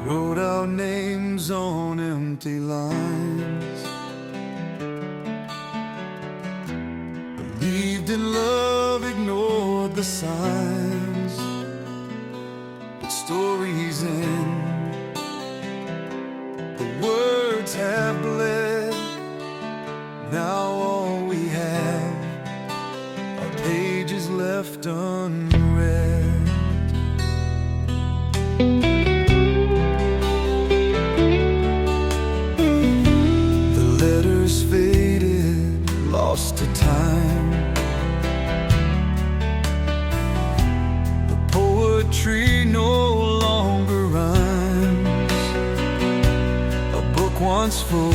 Wrote our names on empty lines, believed in love, ignored the signs. But stories end, the words have bled. Now all we have are pages left unread. Faded, lost to time. The poetry no longer rhymes. A book once full,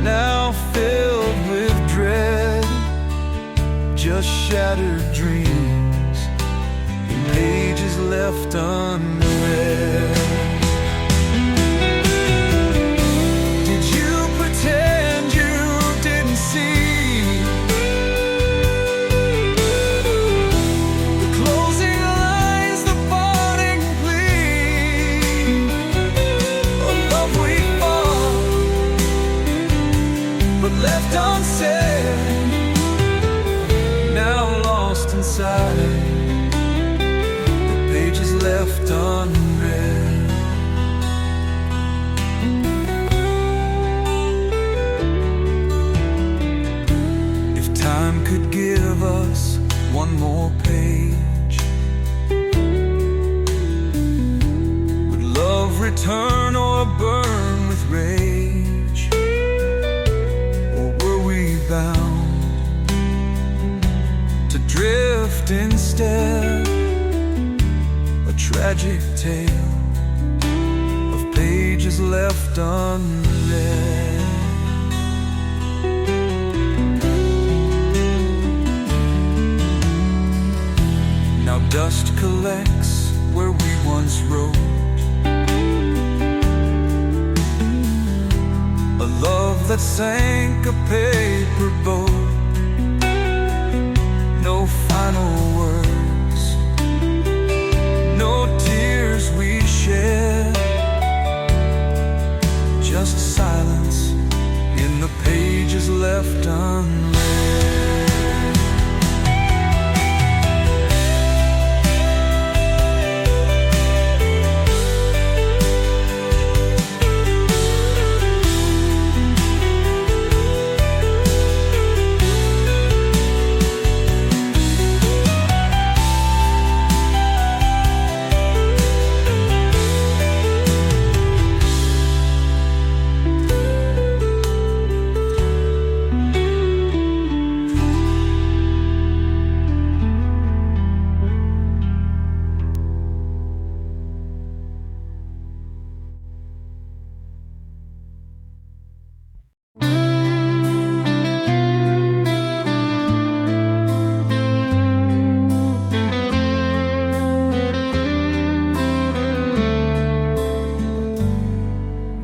now filled with dread. Just shattered dreams in pages left unread. Left unsaid, now lost inside the pages left unread. If time could give us one more page, would love return or burn with rage? Bound to drift instead, a tragic tale of pages left unread. Now dust collects where we once wrote, a love that sank a paper boat. No final words, no tears we shed, just silence in the pages left unread.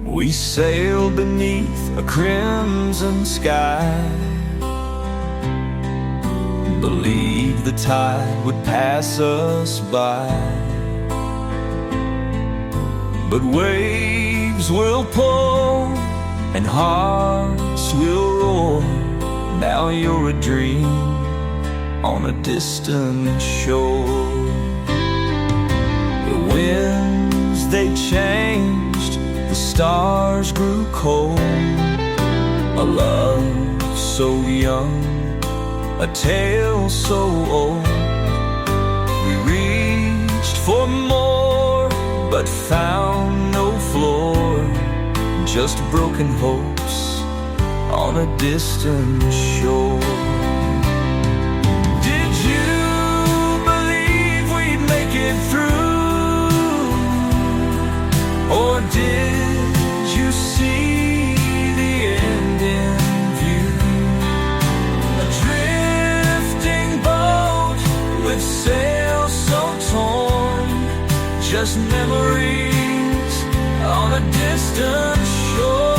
We sailed beneath a crimson sky, believed the tide would pass us by. But waves will pull and hearts will roar. Now you're a dream on a distant shore. The winds, they changed, the stars grew cold. A love so young, a tale so old. We reached for more, but found no floor. Just broken hopes on a distant shore. Did you believe we'd make it through? Or did you see the end in view? A drifting boat with sails so torn, just memories on a distant shore.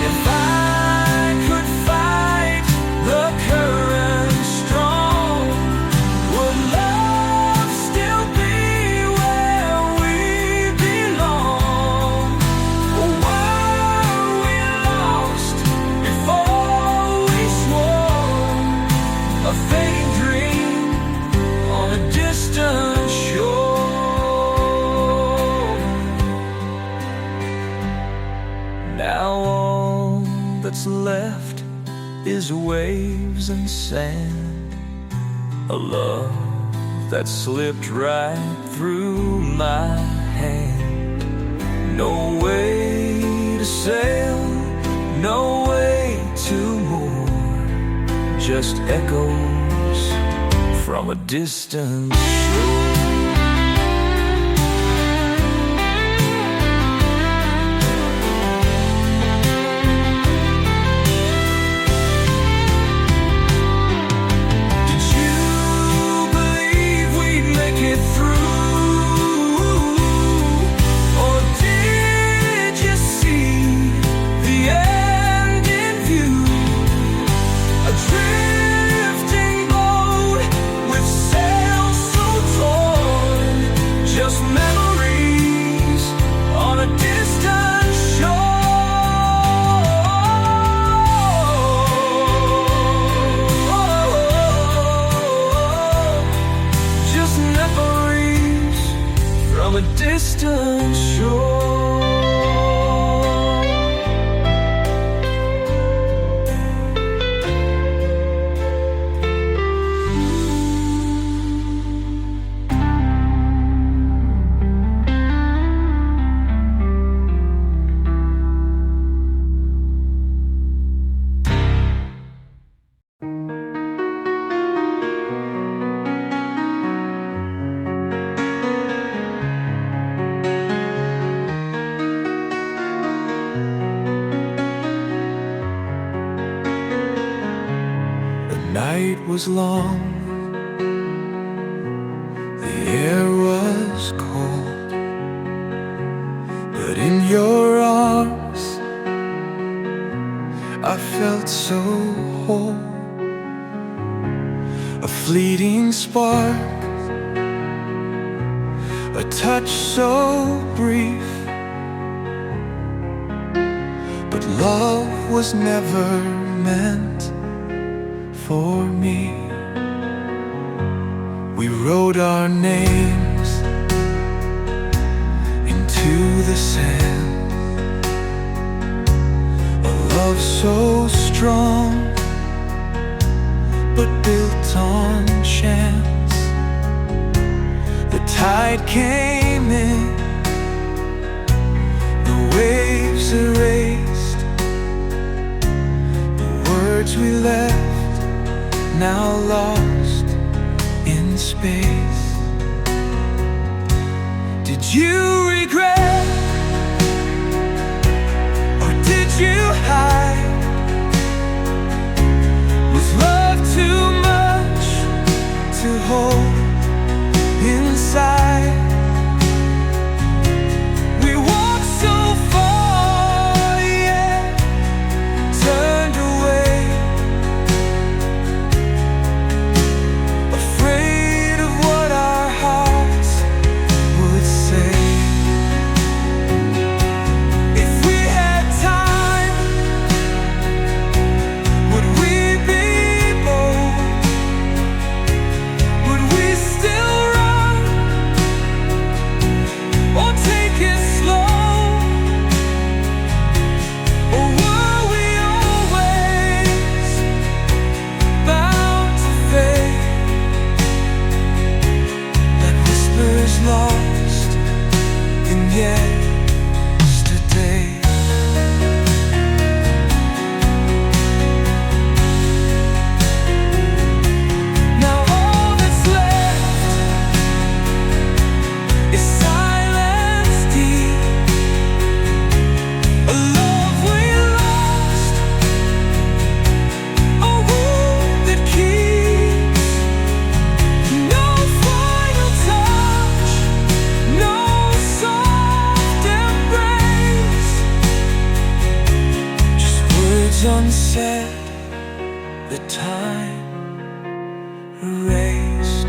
If I could fight the current strong, a fading dream on a distant shore. Now all that's left is waves and sand, a love that slipped right through my hand. No way to sail, no way to moor, just echoes from a distant shore. A distant shore. The night was long, the air was cold, but in your arms I felt so whole. A fleeting spark, a touch so brief, but love was never meant for me. We wrote our names into the sand, a love so strong but built on chance. The tide came in, the waves erased the words we left, now lost in space. Did you regret, or did you hide? Was love too much to hold inside? We walked so far, yet turned away, afraid of what our hearts would say. If we had time, would we be bold? Would we still run, or take it slow? Or were we always bound to fade, like whispers lost in yesterday? Now all that's left is silence deep, a love we lost, a wound that keeps no final touch, no soft embrace, just words unsaid, the time erased.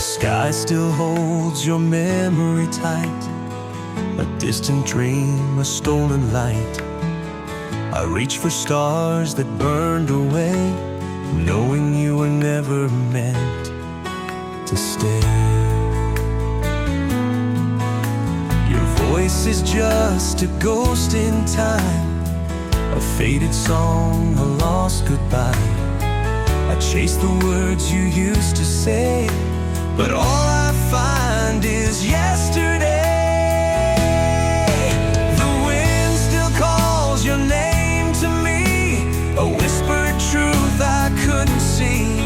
sky still holds your memory tight, a distant dream, a stolen light. I reach for stars that burned away, knowing you were never meant to stay. Your voice is just a ghost in time, a faded song, a lost goodbye. I chase the words you used to say, but all I find is yesterday. The wind still calls your name to me, a whispered truth I couldn't see.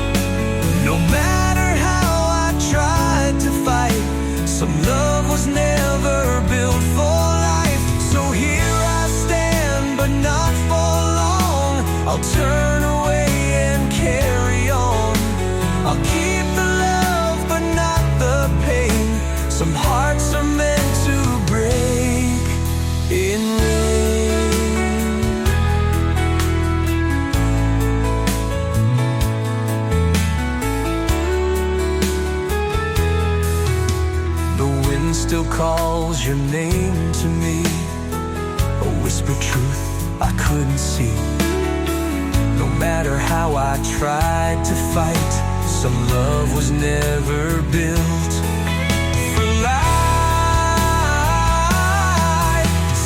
No matter how I tried to fight, some love was never built for life. So here I stand, but not for long. I'll turn away and carry on. I'll keep the love, but not the pain. Some hearts are meant to break in rain. The wind still calls your name to me, a whispered truth I couldn't see. No matter how I tried to fight, some love was never built for life.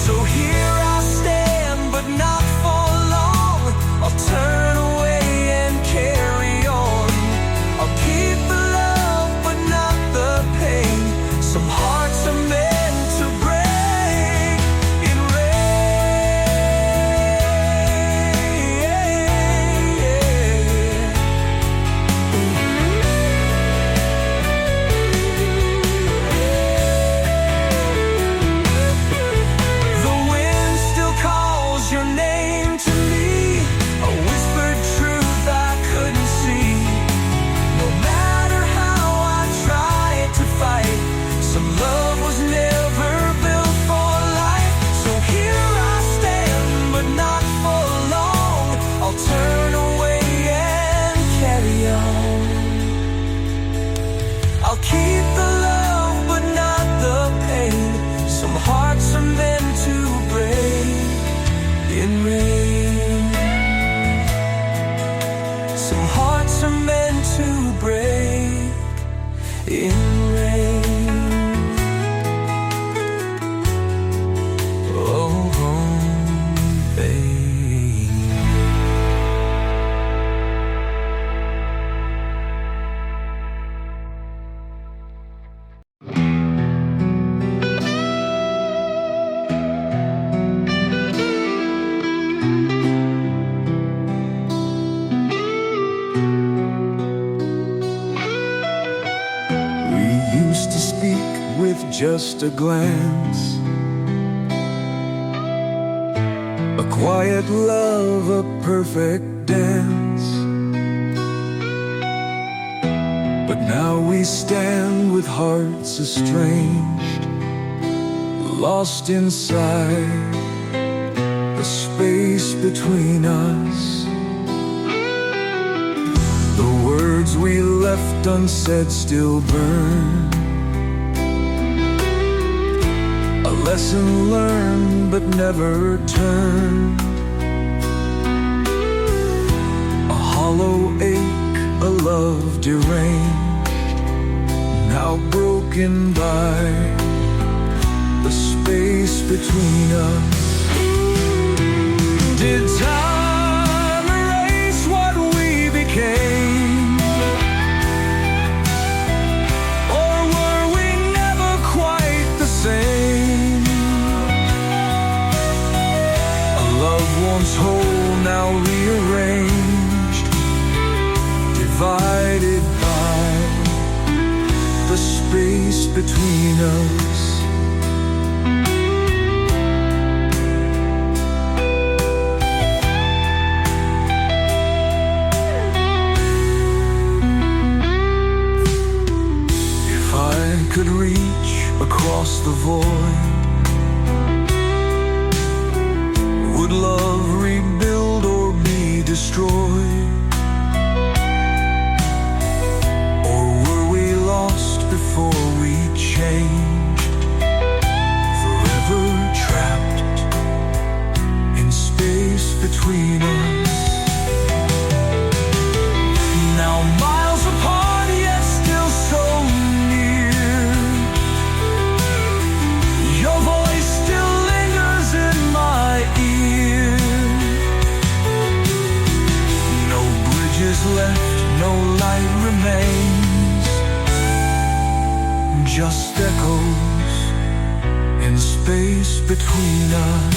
So here I stand, but not for long. I'll turn away and carry on. I'll keep the love, but not the pain. Some hearts are meant to break in The wind still calls your name to me, a whispered truth I couldn't see. No matter how I tried to fight, some love was never built for life. So here I stand, but not for long. I'll turn away and carry on. I'll keep the love, but not the pain. Some hearts are meant to break in rain. Some hearts are meant to break in rain. Oh, babe. We used to speak with just a glance, a quiet love, a perfect dance. But now we stand with hearts estranged, lost inside the space between us. The words we left unsaid still burn, a lesson learned but never turned. A hollow ache, a love deranged, now broken by the space between us. Did time erase what we became? Or were we never quite the same? A love once whole, now rearranged, divided by the space between us. Could reach across the void, would love rebuild or be destroyed? Or were we lost between us. Now miles apart, yet still so near. Your voice still lingers in my ear. No bridges left, no light remains, just echoes in space between us.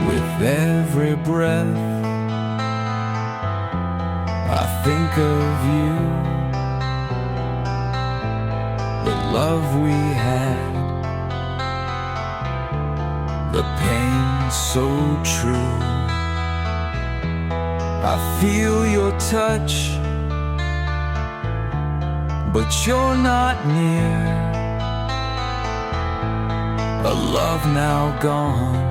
With every breath, I think of you, the love we had, the pain so true. I feel your touch, but you're not near. A love now gone,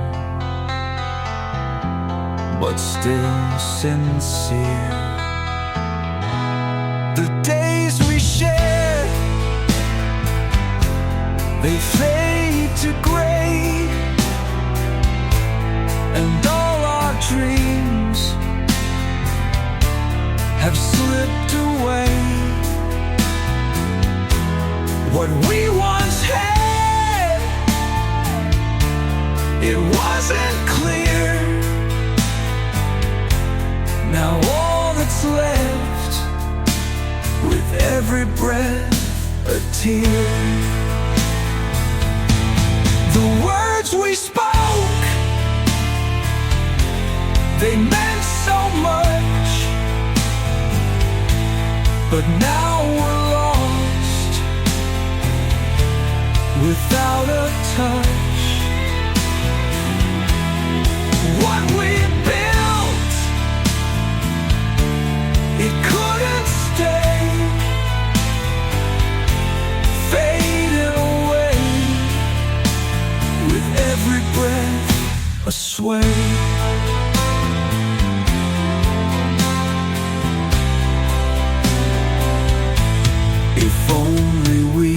but still sincere. The days we shared, they fade to gray, and all our dreams have slipped away. What we once had, it wasn't clear. Now all that's left, with every breath, a tear. The words we spoke, they meant so much, but now we're lost, without a touch. What we built, it couldn't stay, fading away, with every breath a sway. If only we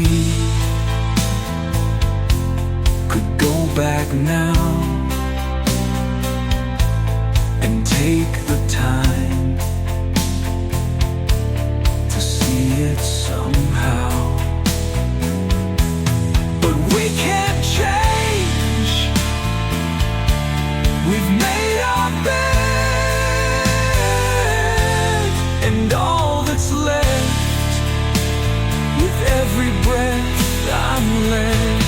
could go back now and take the time to see it somehow. But we can't change, we've made our bed, and all that's left, with every breath I'm led.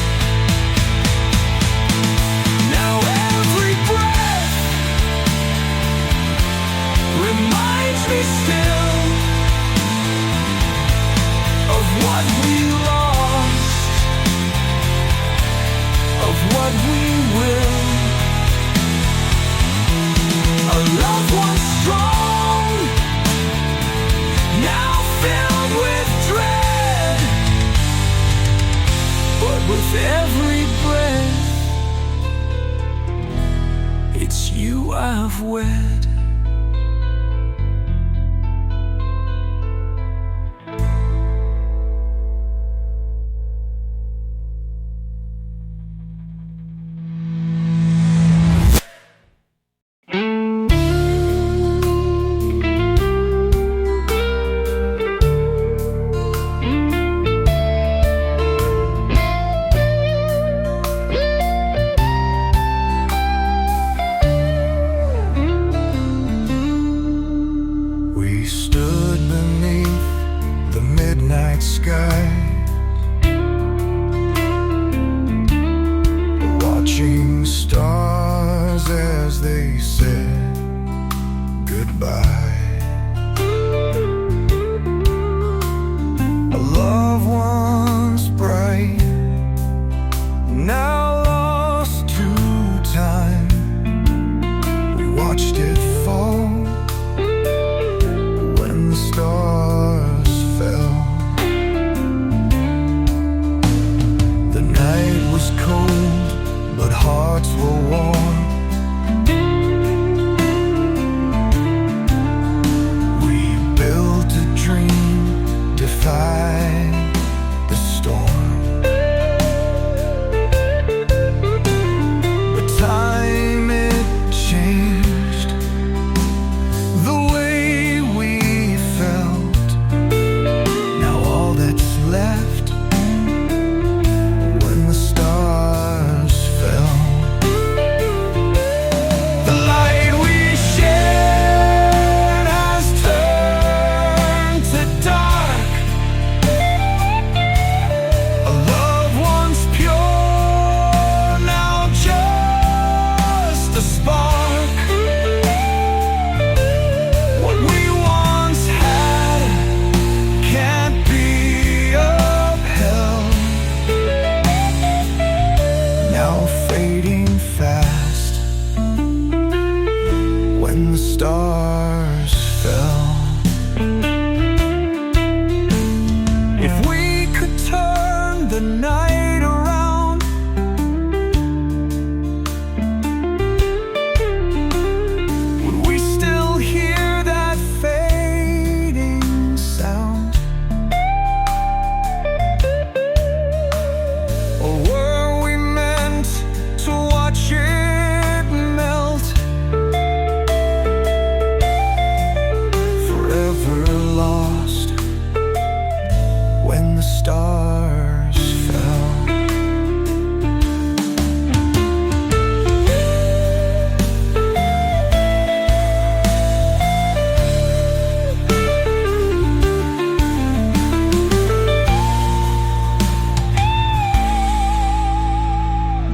Now every breath reminds me still of what we lost, of what we will. A love once strong, now filled with dread, but with every breath, it's you I've wed. Now stars fell. If we could turn the night around, would we still hear that fading sound? Or were we meant to watch it melt? Forever lost when the stars fell.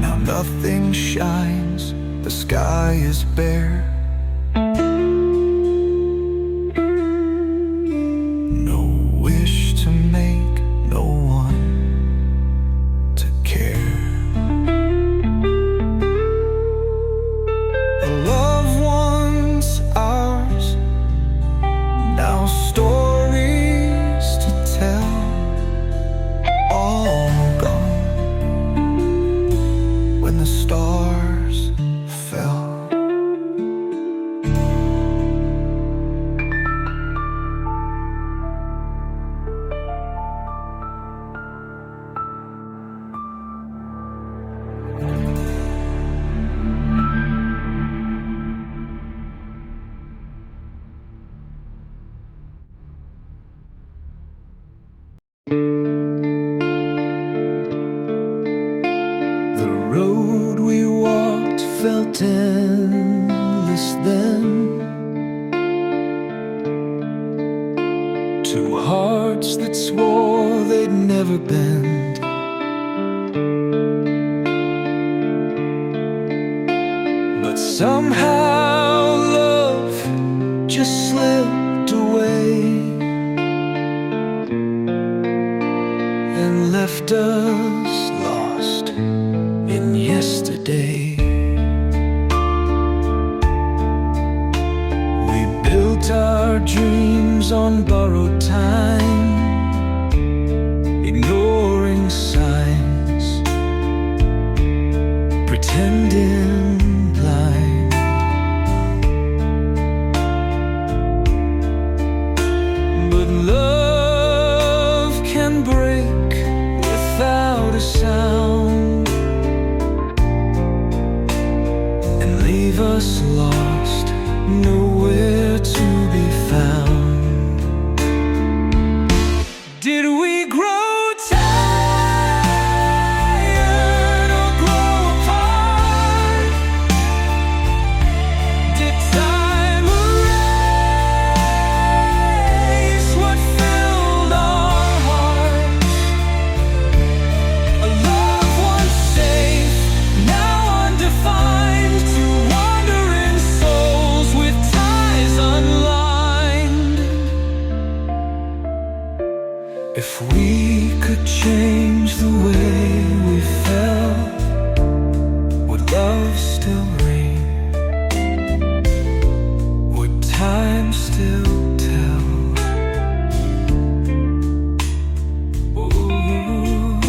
Now nothing shines, the sky is bare. No wish to make, no one to care. The loved ones, ours, now stories to tell, all gone when the stars fell. The road we walked felt endless then. Two hearts that swore they'd never bend. But somehow love just slipped away and left us lost in yesterday. We built our dreams on borrowed time, ignoring signs, pretending blind. But love can break without a sound and leave us lost, nowhere to be found. Did we grow tired or grow apart? Did time erase what filled our hearts? A love once safe, now undefined, two wandering souls with ties unlined. If we could change the way we felt, would love still reign? Would time still tell? Ooh.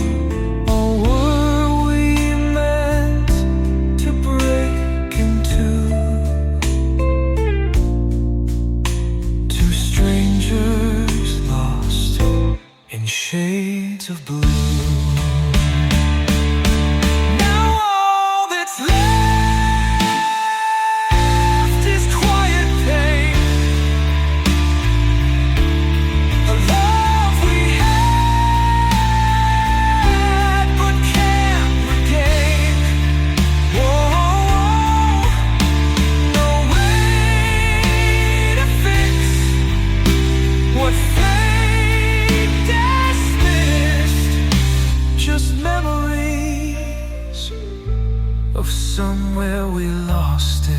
Or were we meant to break in two? Two strangers lost in shades of blue. Now all that's left is quiet pain. A love we had but can't regain. Whoa, no way to fix what fate dismissed. Just memories of somewhere we lost it.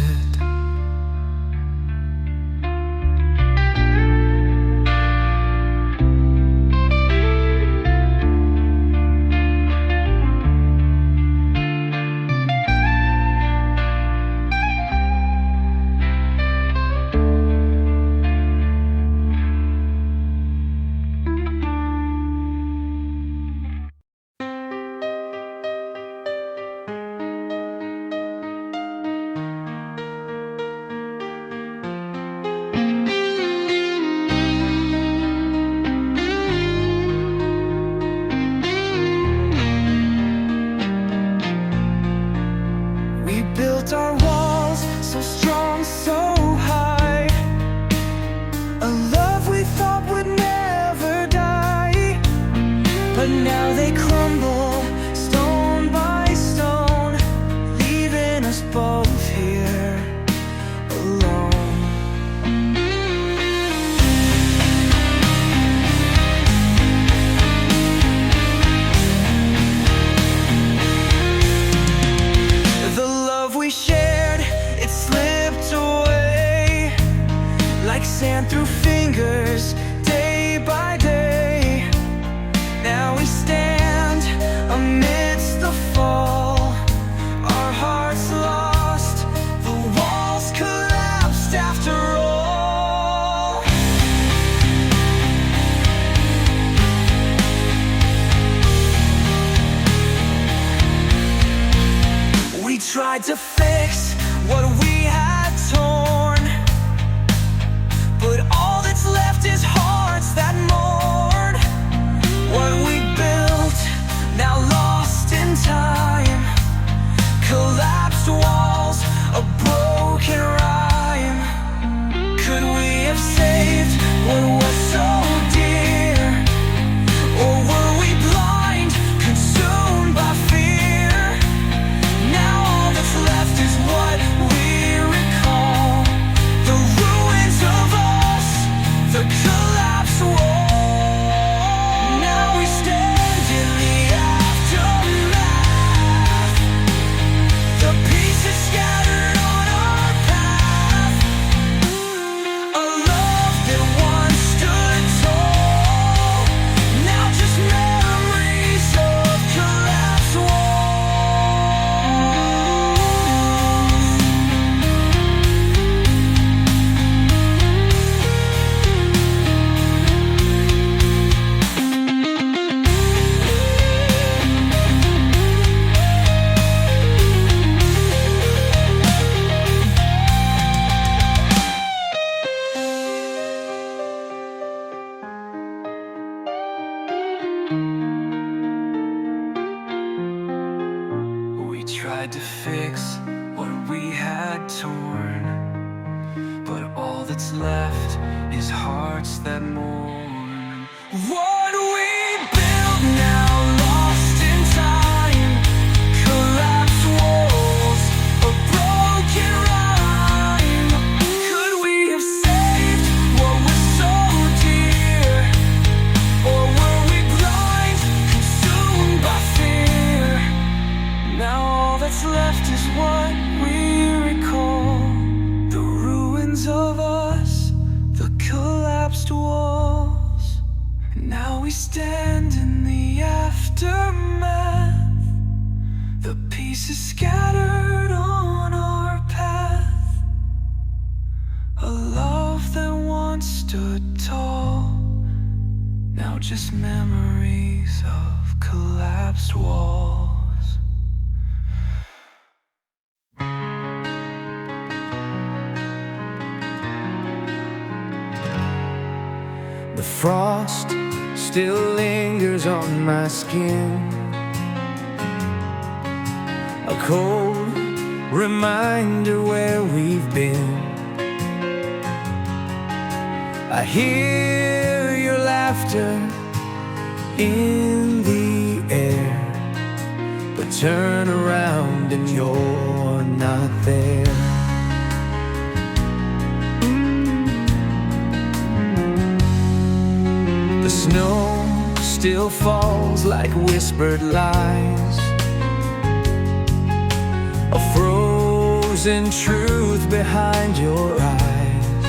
it slipped away like sand through fingers, day by day. Now we stand amidst the fall, our hearts lost, the walls collapsed after all. We tried to fix what we had torn, but all that's left is hearts that mourn. What we built, now lost in time, collapsed walls, a broken rhyme. Could we have saved what was so dear? Or were we blind, consumed by fear? Now all that's left is what we recall, the ruins of us, the collapsed wall. Now we stand in the aftermath, the pieces scattered on our path. A love that once stood tall, now just memories of collapsed We tried to fix what we had torn, but all that's left is hearts that mourn. What we built, now lost in time, collapsed walls, a broken rhyme. Could we have saved what was so dear? Or were we blind, consumed by fear? Now all that's left is what we recall, the ruins of us, the collapsed walls. Now we stand in the aftermath, the pieces scattered on our path. A love that once stood tall, now just memories of collapsed walls. The frost still lingers on my skin, a cold reminder where we've been. I hear your laughter in the air, but turn around and you're not there. The snow still falls like whispered lies, a frozen truth behind your eyes.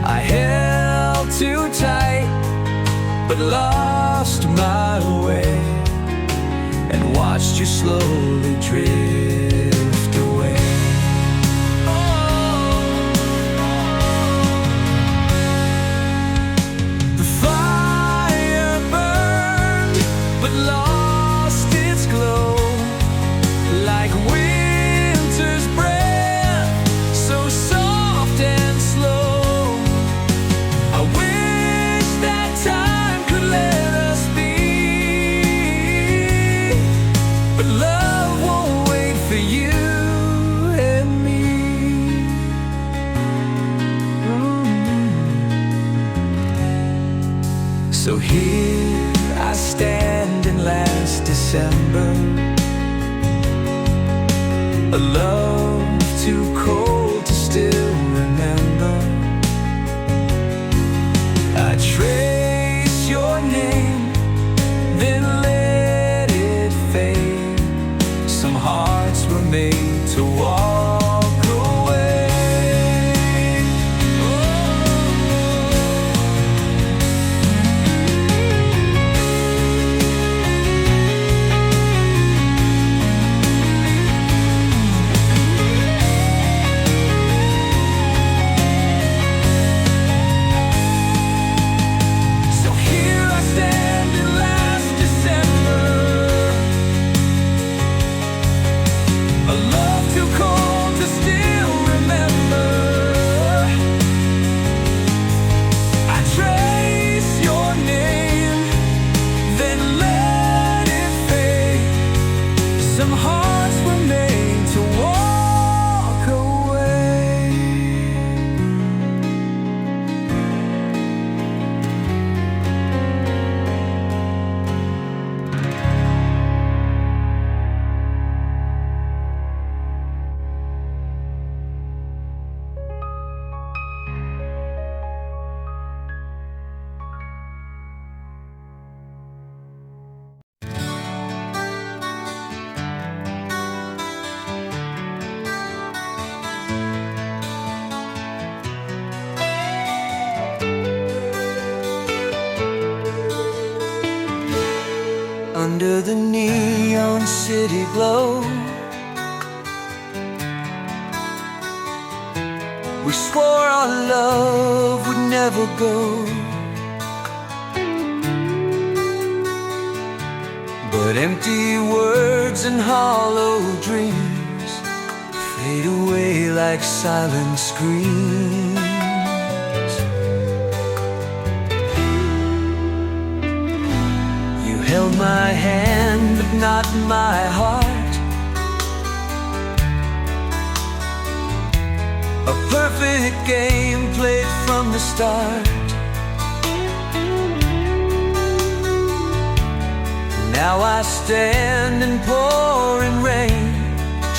I held too tight, but lost my way, and watched you slowly drift away. The fire burned, but lost its glow, like winter's breath, so soft and slow. I wish that time could let us be, but love won't wait for you and me. So here I stand in last December, a love too cold to still remember. I trace your name, then let it fade. Some hearts were made to to walk away. So here I stand in last December, a love too cold to still remember. I trace your name, then let it fade. Some hearts were made to walk away. Under the neon city glow, we swore our love would never go. But empty words and hollow dreams fade away like silent screams. You held my hand but not my heart, a perfect game played from the start. Now I stand in pouring rain,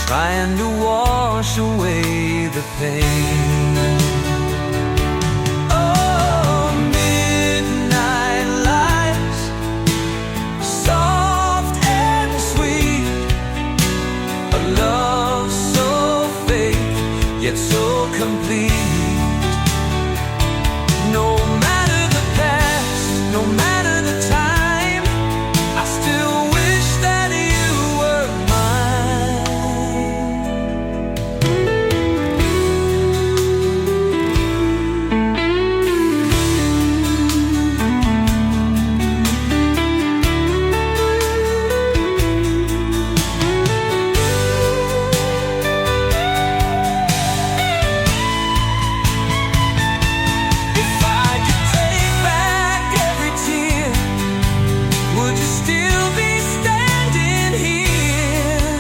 trying to wash away the pain. Oh, midnight lights, soft and sweet, a love so fake, yet so complete. No matter the past, no matter the time, I still wish that you were mine. If I could take back every tear, would you still be standing here?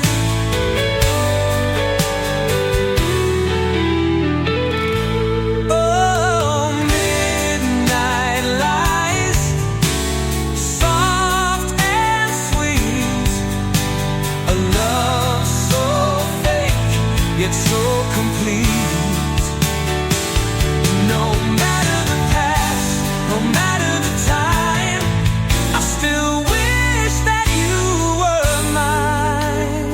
Oh, midnight lies, soft and sweet, a love so fake, yet so complete. No matter the past, no matter the time, I still wish that you were mine.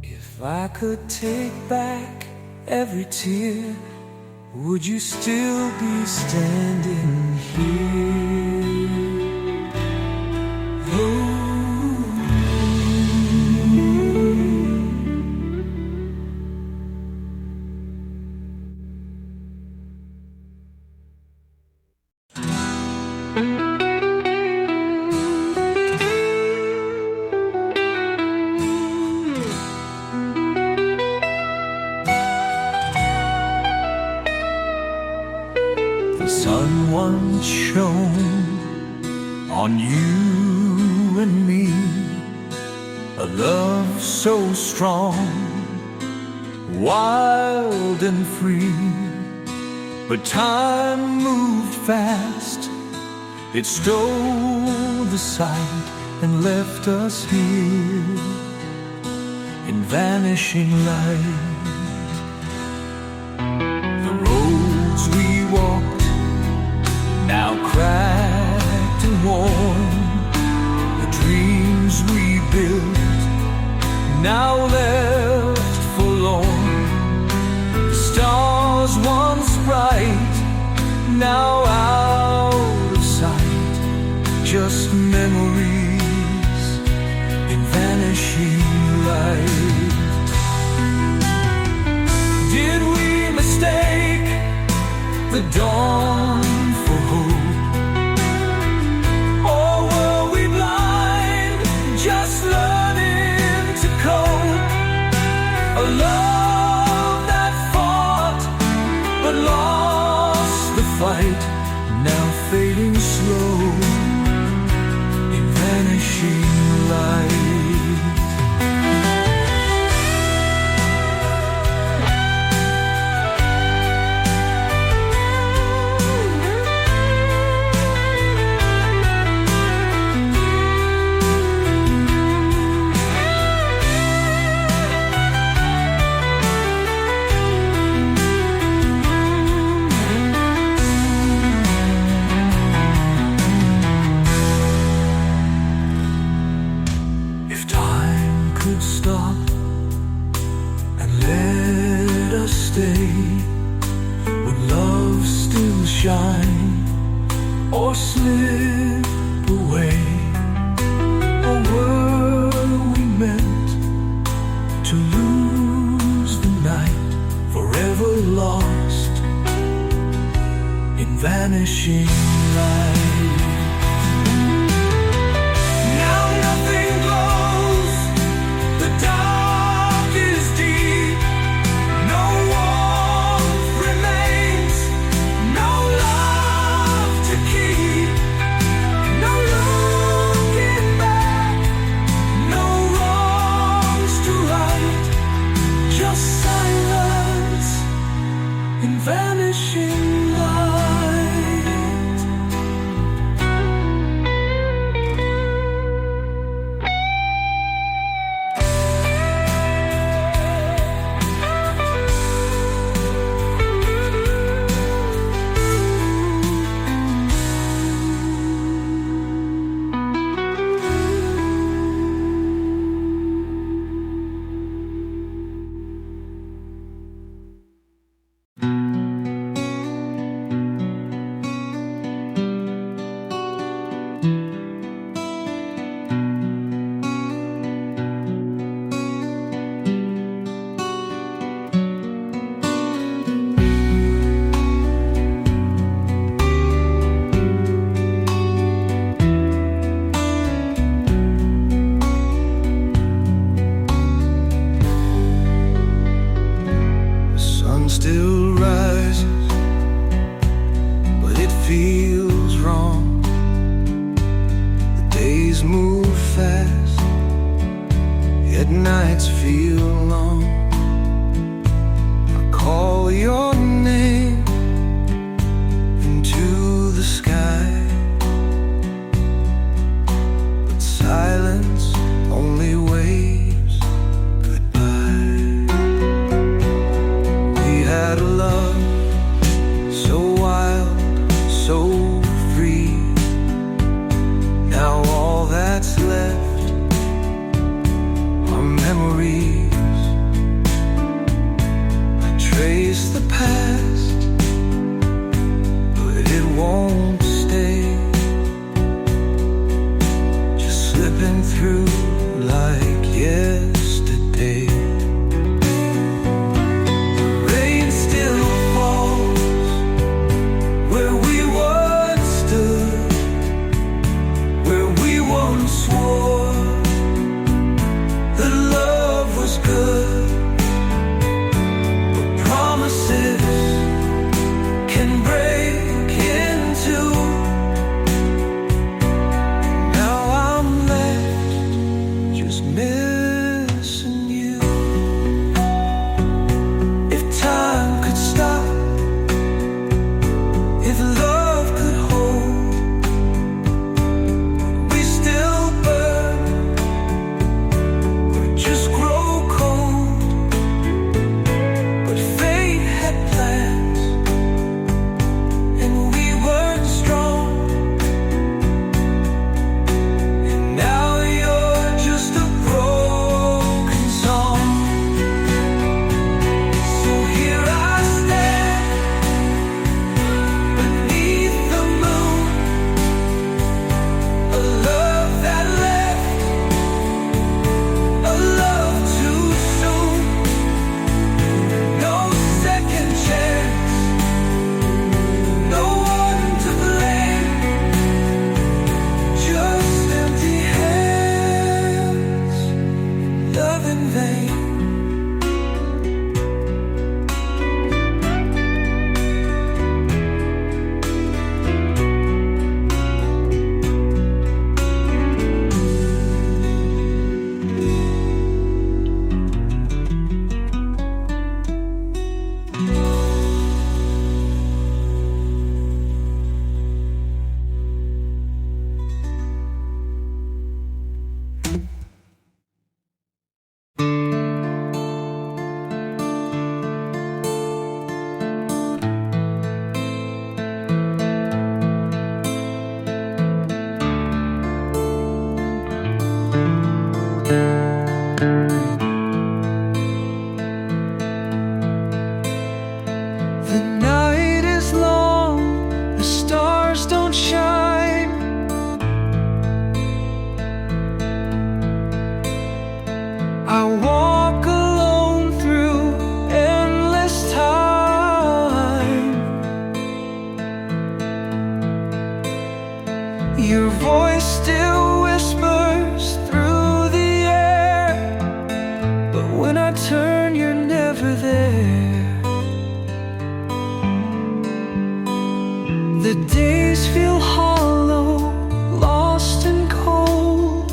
If I could take back every tear, would you still be standing here? Oh. The sun once shone on you and me, a love so strong, wild and free. But time moved fast, it stole the sight and left us here in vanishing light. The roads we walked, now cracked and worn, the dreams we built, now left forlorn. The stars once bright, now out of sight, just memories in vanishing light. Did we mistake the dawn for hope? Or were we blind, just learning to cope? A love that fought but lost the fight, now fading slow in vanishing light. Stop and let us stay. Would love still shine or slip away? Or were we meant to lose the night, forever lost in vanishing light? Now nothing glows, the dark is deep, no warmth remains, no love to keep, no looking back, no wrongs to right, just silence in vanishing light. Still rises, but it feels wrong. The days move fast, yet nights feel long. I call your name into the sky, but silence only waves goodbye. We had a love so wild, so free. Now all that's left are memories. I trace the past, but it won't stay, just slipping through like yesterday. Missing you. I walk alone through endless time. Your voice still whispers through the air, but when I turn, you're never there. The days feel hollow, lost and cold.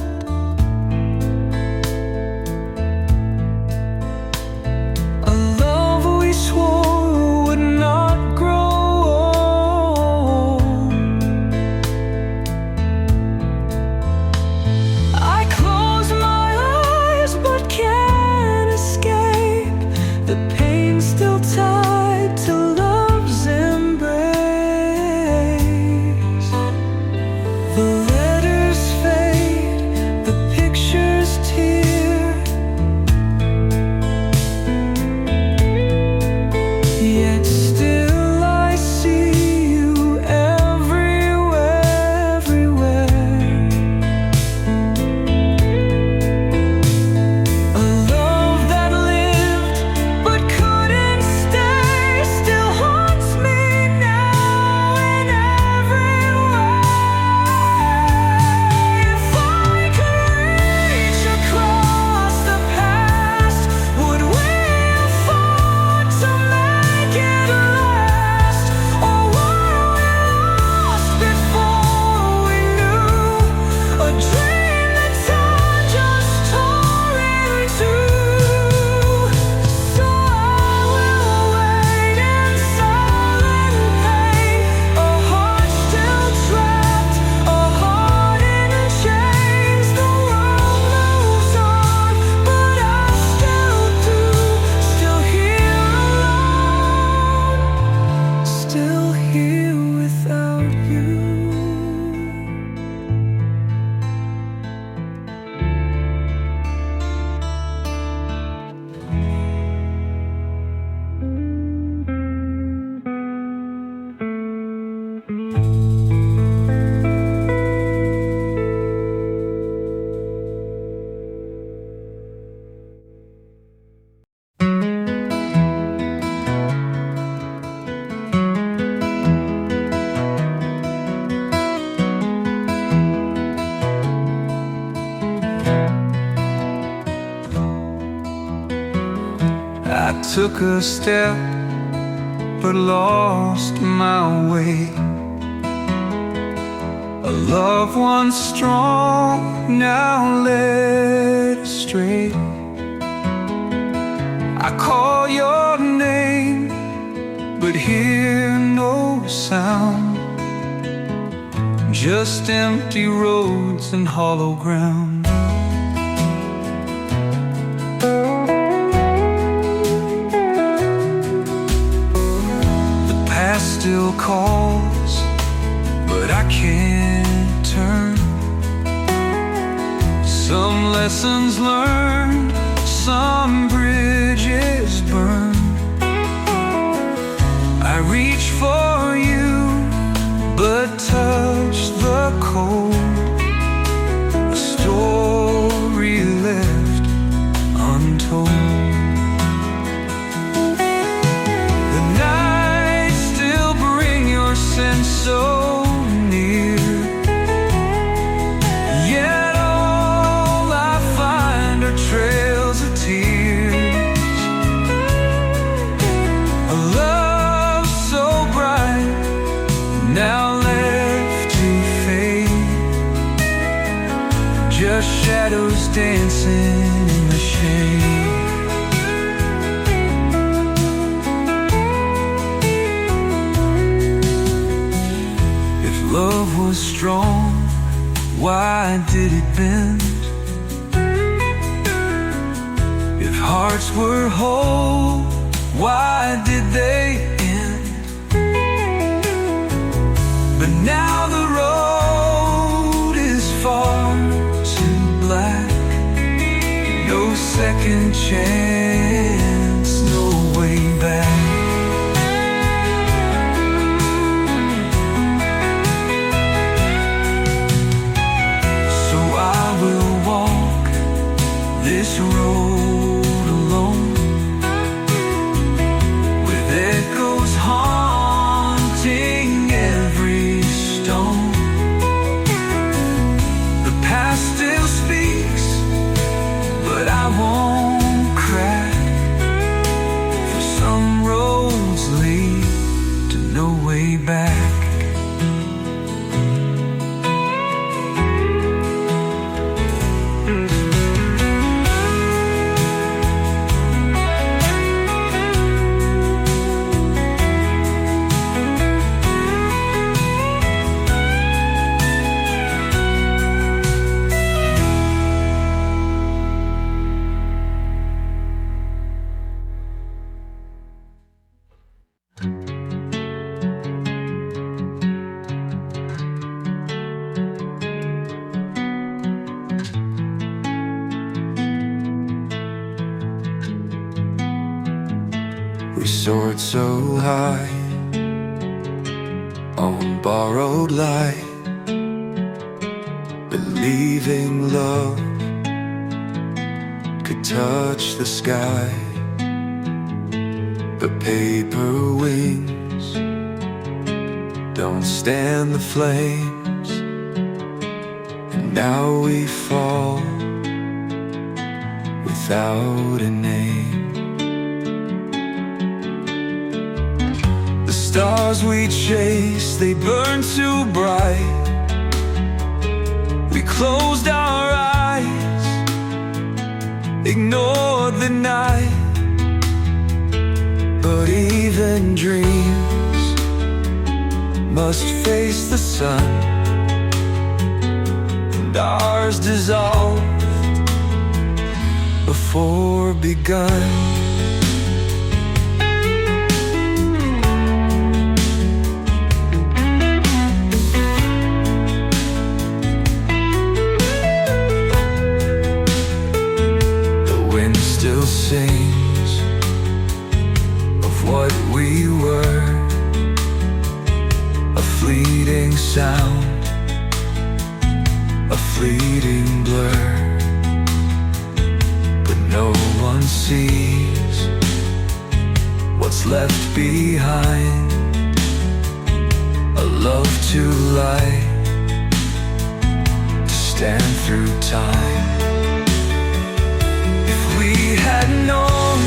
A love we swore would not grow old. I close my eyes but can't escape the pain still tied to love's embrace. The letters fade, the pictures tear, yet still I see you everywhere, everywhere. A love that lived but couldn't stay still haunts me now and everywhere. If I could reach across the past, would we have fought to make it last? Or were we lost before we knew? A dream that time just tore into. So I will wait in silent pain, a heart still trapped, a heart in chains. The world moves on, but I still do, still here alone, still here without you. I took a step but lost my way. A love once strong, now led astray. I call your name but hear no sound, just empty roads and hollow ground. Still calls, but I can't turn. Some lessons learned, some bridges burned. I reach for you, but touch the cold. A story left untold. So near, yet all I find are trails of tears. A love so bright, now left to fade, just shadows dancing in the shade. Love was strong, why did it bend? If hearts were whole, why did they end? But now the road is far too black. No second chance, no way back. This road soared so high on borrowed light, believing love could touch the sky. But paper wings don't stand the flames, and now we fall without a name. The stars we chase, they burn too bright. We closed our eyes, ignored the night. But even dreams must face the sun, and ours dissolved before begun. The wind still sings of what we were, a fleeting sound, a fleeting blur. But no one sees what's left behind, a love too light to stand through time. If we had known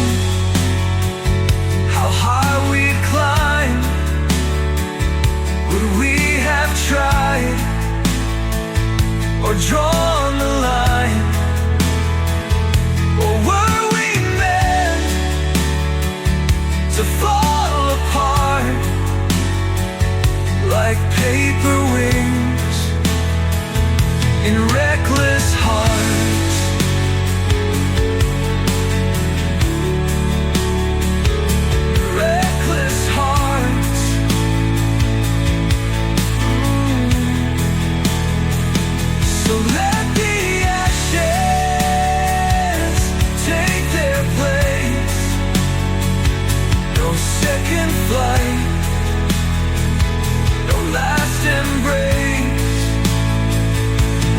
how high we'd climb, would we have tried or drawn the line? Or were we meant to fall apart like paper wings in reckless hearts? Reckless hearts. So let the ashes take their place. No second flight, no last embrace.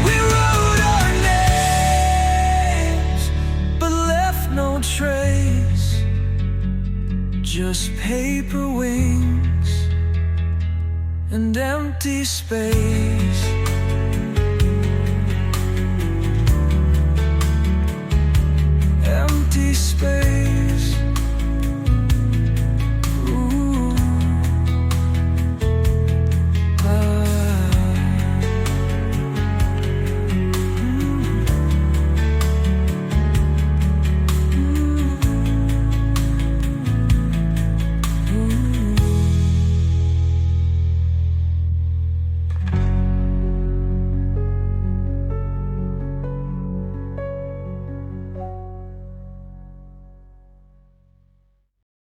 We wrote our names, but left no trace. Just paper wings and empty space.